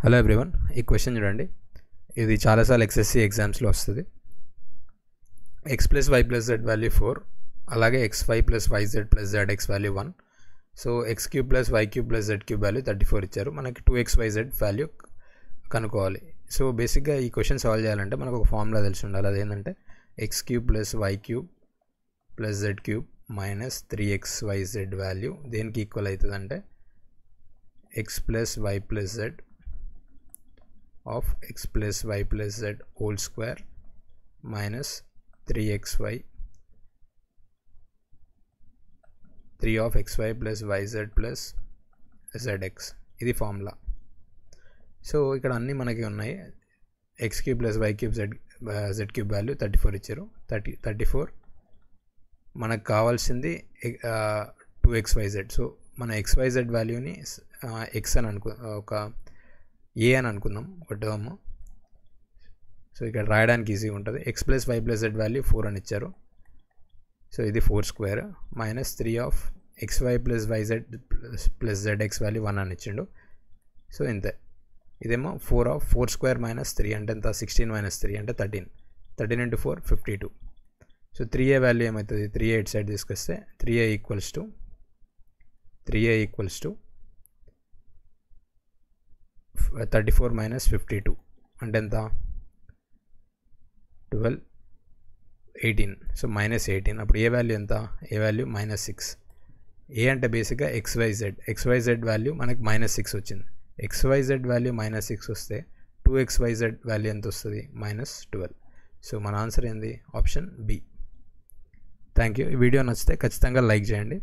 Hello everyone, ఈ question చూడండి. ఇది చాలాసార్లు ఎక్స్ఎస్సి ఎగ్జామ్స్లో వస్తుంది. X plus y plus z value 4, అలాగే x y plus y z plus z x value 1. So x cube plus y cube plus z cube value 34 ఇచ్చారు. మనకి 2xyz వాల్యూ కనుక్కోవాలి. సో బేసిక్గా ఈ క్వశ్చన్ సాల్వ్ చేయాలంటే మనకు ఒక ఫార్ములా తెలిసి ఉండాలి. అదేంటంటే x cube plus y cube plus z cube minus 3xyz value దేనికి ఈక్వల్ అవుతుందంటే x plus y plus z of x plus y plus z whole square minus 3xy 3 of xy plus yz plus zx. ఇది formula. So ఇక్కడ అన్నీ మనకి ఉన్నాయి. X cube plus y cube z cube value 34 ఇచ్చారు. 34 మనకు కావాల్సింది 2xyz. So మన xyz వాల్యూని ఎక్స్ అని ఒక ఏ అని అనుకుందాం, కొట్టదాము. సో ఇక్కడ రాయడానికి ఈజీగా ఉంటుంది. X plus y plus z value 4 అని ఇచ్చారు. సో ఇది 4 square minus 3 of x y plus y z plus z x value 1 అని ఇచ్చిండు. సో ఇంతే. ఇదేమో 4 స్క్వేర్ మైనస్ 3 అంటే ఎంత, 16 మైనస్ 3 అంటే 13 ఇంటూ 4 52. సో 3a వాల్యూ ఏమవుతుంది, 3a ఇటు సైడ్ తీసుకొస్తే 3a ఈక్వల్స్ టు 34 మైనస్ 52 అంటే ఎంత, 12 18. So minus 18. అప్పుడు ఏ వాల్యూ ఎంత, ఏ వాల్యూ మైనస్ 6. ఏ అంటే బేసిక్గా ఎక్స్వైజెడ్ వాల్యూ మనకి మైనస్ 6 వచ్చింది. ఎక్స్వైజెడ్ వాల్యూ మైనస్ 6 వస్తే 2xyz వాల్యూ ఎంత వస్తుంది, మైనస్ 12. సో మన ఆన్సర్ ఏంది, ఆప్షన్ బి. Thank you. ఈ వీడియో నచ్చితే ఖచ్చితంగా లైక్ చేయండి.